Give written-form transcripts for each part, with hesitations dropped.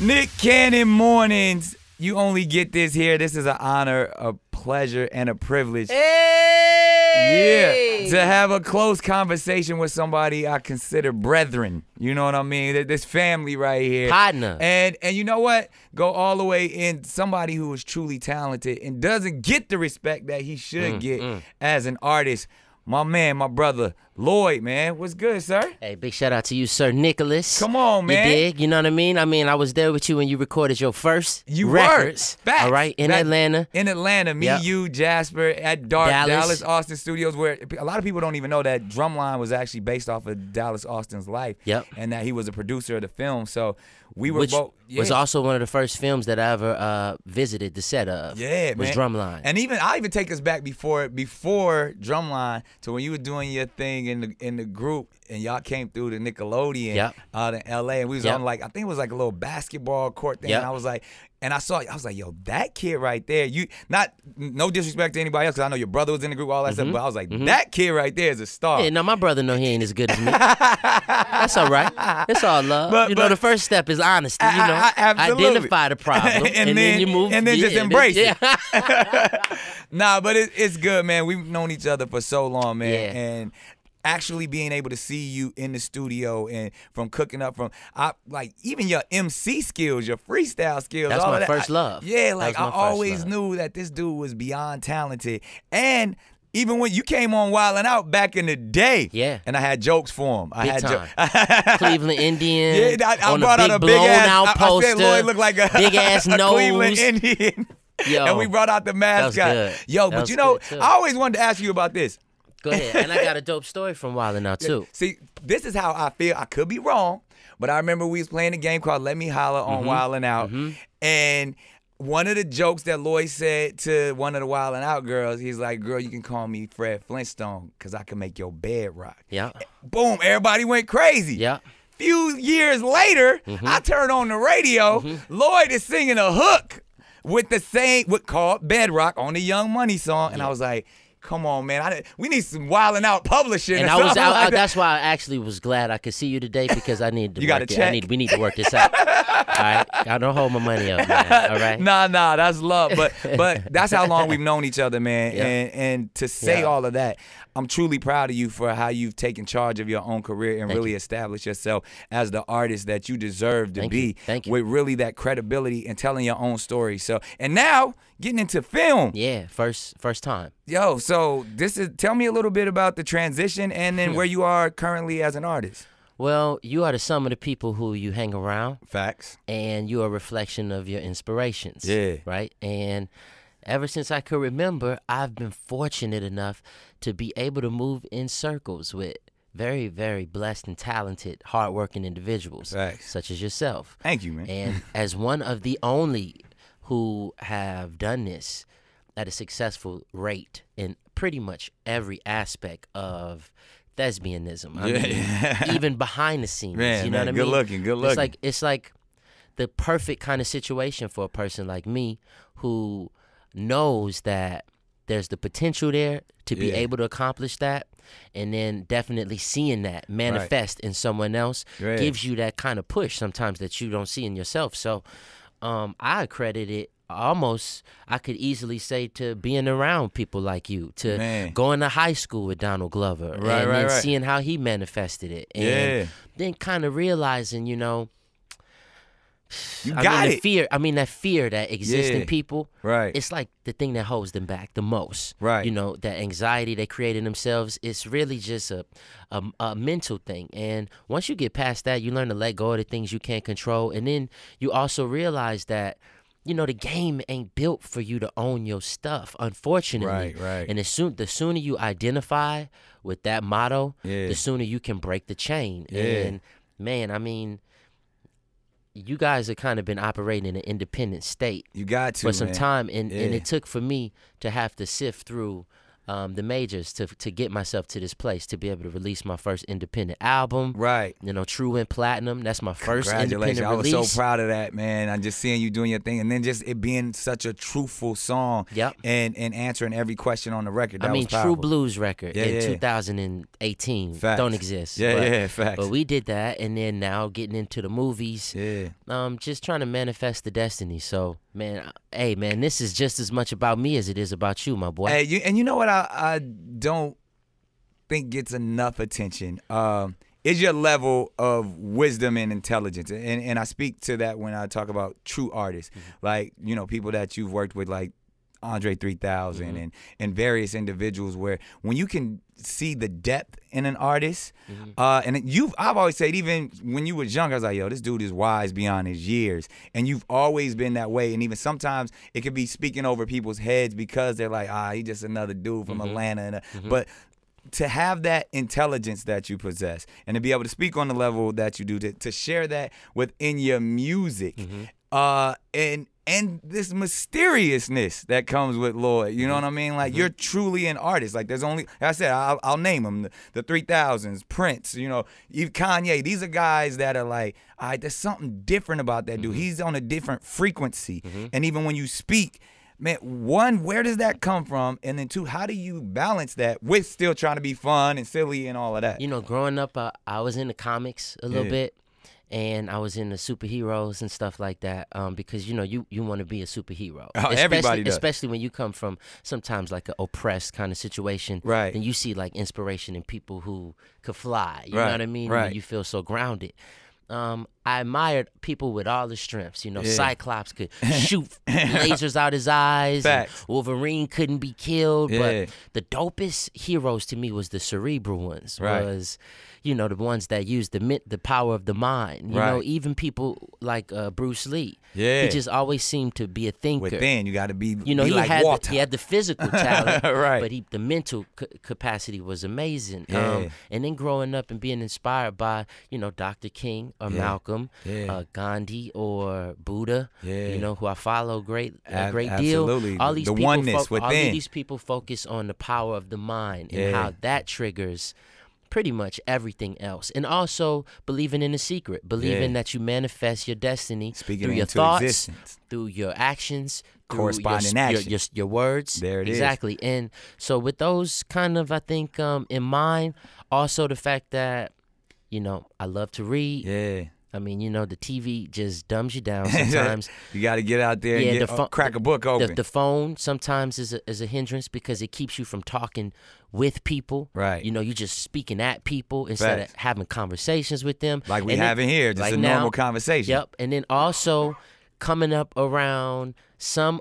Nick Cannon Mornings. You only get this here. This is an honor, a pleasure, and a privilege. Hey! Yeah, to have a close conversation with somebody I consider brethren. You know what I mean? This family right here. Partner. And you know what? Go all the way in. Somebody who is truly talented and doesn't get the respect that he should get as an artist. My man, my brother, Lloyd, man. What's good, sir? Hey, big shout out to you, Sir Nicholas. Come on, man. You dig? You know what I mean? I was there with you when you recorded your first records. Were. Facts. All right, in Atlanta. In Atlanta. Me, you, Jasper, at Dallas Austin Studios, where a lot of people don't even know that Drumline was actually based off of Dallas Austin's life. Yep. And that he was a producer of the film. So we were both. Yeah. Was also one of the first films that I ever visited the set of. Yeah, was man. Drumline. And I'll even take us back before Drumline to when you were doing your thing in the group and y'all came through the Nickelodeon out in LA, and we was on, like, I think it was like a little basketball court thing. And I was like, yo, that kid right there, no disrespect to anybody else, because I know your brother was in the group, all that stuff, but I was like, that kid right there is a star. Yeah, no, my brother know he ain't as good as me. That's all right. It's all love. But the first step is honesty, you know. Absolutely. Identify the problem, and then you move. And then just embrace it. Nah, but it's good, man. We've known each other for so long, man. Yeah. And actually being able to see you in the studio and from cooking up like even your MC skills, your freestyle skills. That's all my of that. first love. Yeah, like I always knew that this dude was beyond talented. And even when you came on Wildin' Out back in the day, and I had jokes for him. Big time. Cleveland Indian. Yeah, I on brought a out big a big blown-out ass. poster. I said Lloyd looked like a big ass a nose. Cleveland Indian. Yo, and we brought out the mascot. That was good. Yo, that but was you know, good, I always wanted to ask you about this. Go ahead. And I got a dope story from Wildin' Out too. See, this is how I feel. I could be wrong, but I remember we was playing a game called Let Me Holler on Wildin' Out, and one of the jokes that Lloyd said to one of the Wildin' Out girls, he's like, "Girl, you can call me Fred Flintstone because I can make your bed rock." Yeah. Boom! Everybody went crazy. Yeah. Few years later, I turned on the radio. Lloyd is singing a hook with called Bedrock on the Young Money song, and I was like, come on, man! We need some Wildin' Out publishing. And I was out. That's why I actually was glad I could see you today, because I need to. You got a check. We need to work this out. All right, I don't hold my money up, man. All right. Nah, that's love. But that's how long we've known each other, man. And to say all of that, I'm truly proud of you for how you've taken charge of your own career and really established yourself as the artist that you deserve to be. Thank you. With really that credibility and telling your own story. So, and now getting into film. Yeah, first time. Yo, so tell me a little bit about the transition and then where you are currently as an artist. Well, you are the sum of the people who you hang around. Facts. And you're a reflection of your inspirations. Yeah. Right? And ever since I could remember, I've been fortunate enough to be able to move in circles with very, very blessed and talented, hardworking individuals. Facts. Such as yourself. Thank you, man. And as one of the only who have done this at a successful rate in pretty much every aspect of thespianism. I mean, even behind the scenes. Man, you know what I mean? Good looking. It's like the perfect kind of situation for a person like me who knows that there's the potential there to be able to accomplish that, and then definitely seeing that manifest in someone else gives you that kind of push sometimes that you don't see in yourself. So I accredit it almost, I could easily say, to being around people like you, to going to high school with Donald Glover, and then seeing how he manifested it, and then kind of realizing, you know, that fear that exists in people, it's like the thing that holds them back the most. You know, that anxiety they create in themselves, it's really just a mental thing. And once you get past that, you learn to let go of the things you can't control. And then you also realize that, you know, the game ain't built for you to own your stuff, unfortunately. And the sooner you identify with that motto, the sooner you can break the chain. And man, I mean, you guys have kind of been operating in an independent state. You got to, for some time, and it took for me to have to sift through the majors to get myself to this place, to be able to release my first independent album. Right. You know, True and Platinum. That's my first independent release. I was so proud of that, man. I'm just seeing you doing your thing, and then just it being such a truthful song. Yep. And answering every question on the record. That was True Blues record in 2018 facts. Don't exist. Facts. But we did that, and then now getting into the movies. Yeah. Just trying to manifest the destiny. So, man, hey, man, this is just as much about me as it is about you, my boy. Hey, and you know what I don't think gets enough attention is your level of wisdom and intelligence. And I speak to that when I talk about true artists. Like, you know, people that you've worked with, like Andre 3000 and various individuals, where when you can see the depth in an artist, and I've always said, even when you was young, I was like, yo, this dude is wise beyond his years, and you've always been that way. And even sometimes it could be speaking over people's heads because they're like, he just another dude from Atlanta, but to have that intelligence that you possess and to be able to speak on the level that you do, to share that within your music, and this mysteriousness that comes with Lloyd, you know what I mean? Like, you're truly an artist. Like, there's only, like I said, I'll name them, the 3000s, Prince, you know, even Kanye. These are guys that are like, all right, there's something different about that dude. He's on a different frequency. And even when you speak, man, one, where does that come from? And then two, how do you balance that with still trying to be fun and silly and all of that? You know, growing up, I was into comics a little bit. And I was into superheroes and stuff like that, because, you know, you want to be a superhero. Everybody does. Especially when you come from sometimes like an oppressed kind of situation. Right. And you see like inspiration in people who could fly. You know Right. what I mean? Right. And you feel so grounded. I admired people with all the strengths. You know, Cyclops could shoot lasers out his eyes. Facts. Wolverine couldn't be killed. But the dopest heroes to me was the cerebral ones. Right. Was, you know, the ones that use the power of the mind. You know, even people like Bruce Lee. Yeah. He just always seemed to be a thinker. Within, you got to be, you know, he had the physical talent, right. but the mental capacity was amazing. Yeah. And then growing up and being inspired by, you know, Dr. King or Malcolm, Gandhi or Buddha, you know, who I follow a great deal. Absolutely. All these the people oneness within. All these people focus on the power of the mind and how that triggers pretty much everything else. And also believing in the secret, believing that you manifest your destiny through your thoughts, existence. through your actions, corresponding actions, your words. There it is. Exactly. And so with those kind of, I think, in mind, also the fact that, you know, I love to read. Yeah. I mean, you know, the TV just dumbs you down sometimes. You got to get out there and crack a book open. The phone sometimes is a hindrance because it keeps you from talking with people. Right. You know, you just speaking at people instead of having conversations with them. Like we have in here, just like a normal conversation. Yep. And then also coming up around some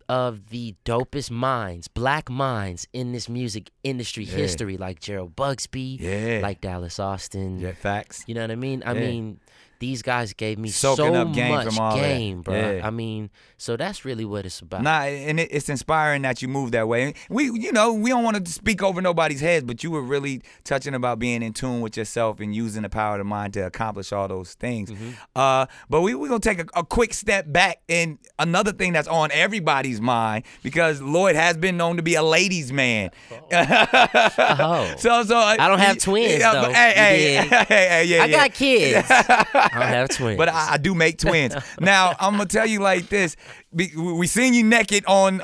of the dopest minds, black minds in this music industry history, like Gerald Bugsby, like Dallas Austin. Yeah, facts. You know what I mean? I mean, these guys gave me soaking so up game much from all game, that. bro. Yeah. I mean, so that's really what it's about. Nah, and it's inspiring that you move that way. You know, we don't want to speak over nobody's heads, but you were really touching about being in tune with yourself and using the power of the mind to accomplish all those things. But we're going to take a quick step back, and another thing that's on everybody's mind, because Lloyd has been known to be a ladies' man. So I don't have twins, though. Hey, I got kids. I don't have twins. But I do make twins. Now, I'm going to tell you like this. We seen you naked on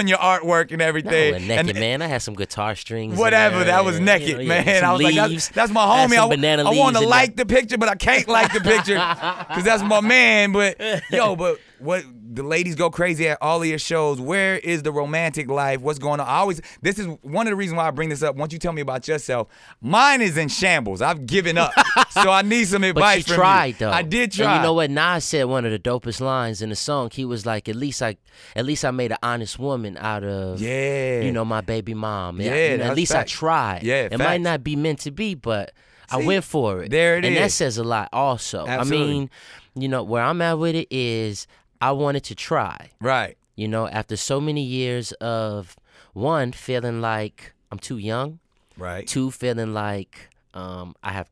your artwork and everything. No, naked, man. I had some guitar strings. Whatever, that was naked, you know, man. I was leaves, like, that's my homie. I want to like the picture, but I can't like the picture because that's my man. But what the ladies go crazy at all of your shows. Where is the romantic life? What's going on? This is one of the reasons why I bring this up. Once you tell me about yourself, mine is in shambles. I've given up, so I need some advice from you. But you tried, though. I did try. And you know what? Nas said one of the dopest lines in the song. He was like, at least I made an honest woman out of, you know, my baby mom. At least I tried. Yeah, it might not be meant to be, but I went for it. There it is. And that says a lot also. Absolutely. I mean, you know, where I'm at with it is I wanted to try. Right. You know, after so many years of, one, feeling like I'm too young. Right. Two, feeling like I have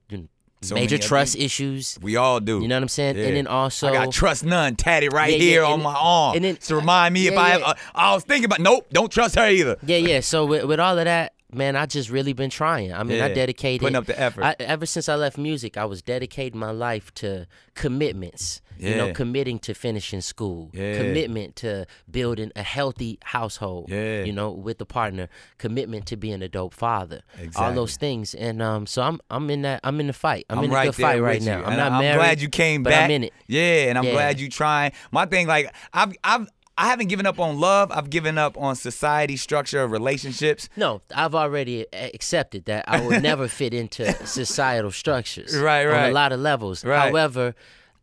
major trust issues. We all do. You know what I'm saying? And then also, I got trust none tatted right here on my arm. And then, to remind me if I was thinking about, nope, don't trust her either. Yeah. So with all of that, man, I just really been trying. I mean, I dedicated. Putting up the effort. Ever since I left music, I was dedicating my life to commitments. You know, committing to finishing school. Commitment to building a healthy household. You know, with a partner. Commitment to being a dope father. Exactly. All those things. And so I'm in the fight. I'm in a good fight right now. I'm not married. I'm glad you came back. But I'm in it. Yeah, and I'm glad you trying. My thing, like, I haven't given up on love. I've given up on society structure of relationships. No, I've already accepted that I would never fit into societal structures. Right. On a lot of levels. Right. However,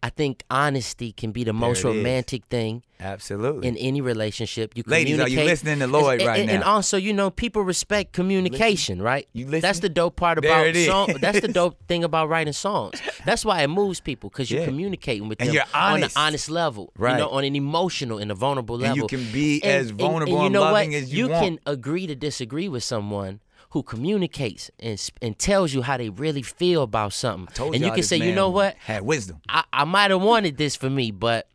I think honesty can be the most romantic thing. Absolutely. In any relationship. You Ladies, communicate. are you listening to Lloyd right now? And also, you know, people respect communication, right? You listen? That's the dope part about songs. That's the dope thing about writing songs. That's why it moves people, because you're communicating with them on an honest level. Right. You know, on an emotional and a vulnerable level. And you can be as vulnerable and loving as you want. You can agree to disagree with someone who communicates and tells you how they really feel about something. And you can say, you know what? Had wisdom. I might have wanted this for me, but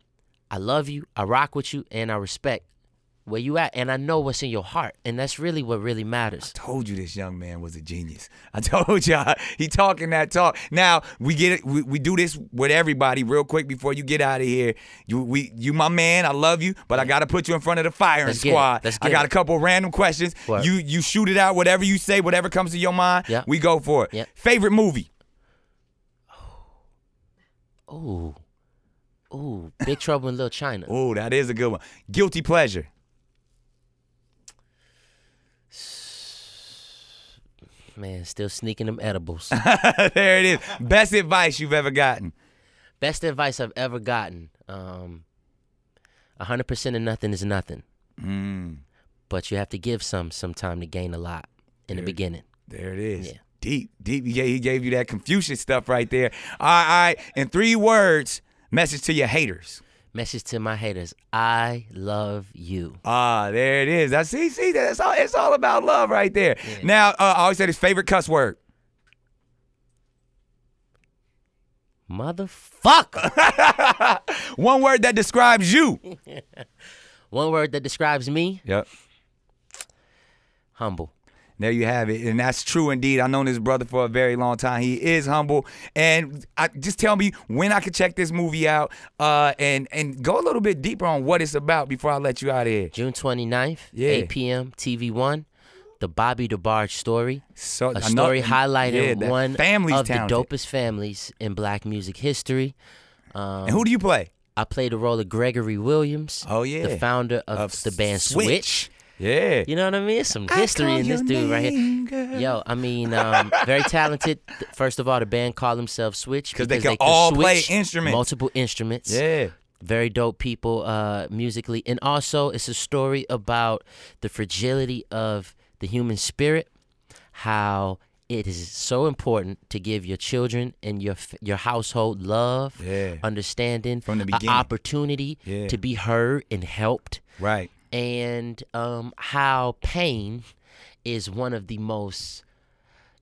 I love you, I rock with you, and I respect where you at, and I know what's in your heart, and that's really what really matters. I told you this young man was a genius. I told y'all, he talking that talk. Now, we get it. We do this with everybody real quick before you get out of here. You my man, I love you, but I got to put you in front of the firing squad. I got a couple random questions. What? You shoot it out, whatever you say, whatever comes to your mind, we go for it. Favorite movie? Ooh, Big Trouble in Little China. Ooh, that is a good one. Guilty pleasure? Man, still sneaking them edibles. There it is. Best advice you've ever gotten? Best advice I've ever gotten. 100% of nothing is nothing. But you have to give some time to gain a lot in the beginning. There it is. Yeah. Deep. He gave you that Confucius stuff right there. All right. In 3 words, message to your haters. Message to my haters. I love you. There it is. See, that's all. It's all about love right there. Yeah. Now, I always say his favorite cuss word. Motherfucker. One word that describes you. One word that describes me. Yep. Humble. There you have it, and that's true indeed. I've known this brother for a very long time. He is humble, and just tell me when I can check this movie out, and go a little bit deeper on what it's about before I let you out of here. June 29th, 8 p.m., TV One, the Bobby DeBarge story. A story highlighting one of the dopest families in black music history. And who do you play? I play the role of Gregory Williams. Oh yeah, the founder of the band Switch. Yeah. You know what I mean? It's some history in this dude right here. Girl. Yo, I mean, very talented. First of all, the band call themselves Switch because they can all play instruments. Multiple instruments. Yeah. Very dope people musically. And also, it's a story about the fragility of the human spirit, how it is so important to give your children and your household love, understanding, from the beginning, opportunity to be heard and helped. Right. And how pain is one of the most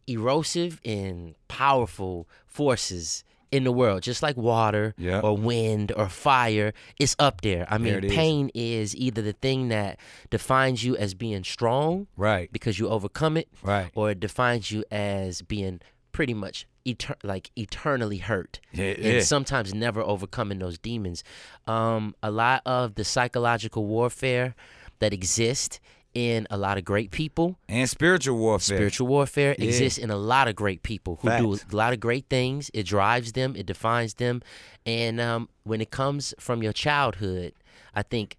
erosive and powerful forces in the world. Just like water or wind or fire, it's up there. I mean, pain is either the thing that defines you as being strong, because you overcome it, or it defines you as being pretty much eternally hurt, and sometimes never overcoming those demons. A lot of the psychological warfare that exists in a lot of great people, and spiritual warfare exists in a lot of great people who do a lot of great things. It drives them, it defines them, and when it comes from your childhood, I think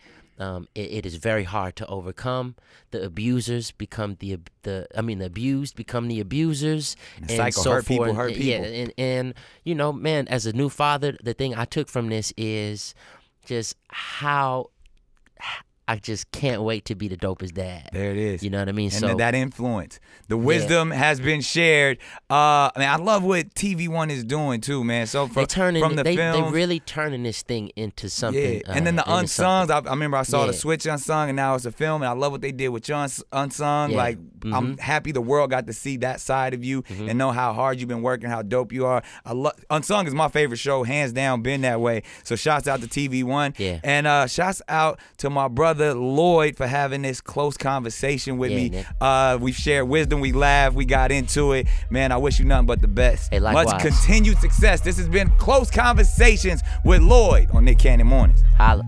it is very hard to overcome. The abusers become the abused become the abusers, and so hurt people hurt people. Yeah, and you know, man, as a new father, the thing I took from this is just how I just can't wait to be the dopest dad. There it is. You know what I mean? And so that influence, the wisdom has been shared. I mean, I love what TV1 is doing too, man. So from the they films, really turning this thing into something. Yeah. And then the Unsungs. I remember I saw the Switch Unsung, and now it's a film, and I love what they did with your Unsung. Yeah. Like, I'm happy the world got to see that side of you and know how hard you've been working, how dope you are. Unsung is my favorite show, hands down, been that way. So shouts out to TV1. Yeah. And shouts out to my brother Lloyd for having this close conversation with me. We've shared wisdom, we laughed, we got into it. Man, I wish you nothing but the best. Hey, likewise. Much continued success. This has been Close Conversations with Lloyd on Nick Cannon Mornings. Holla.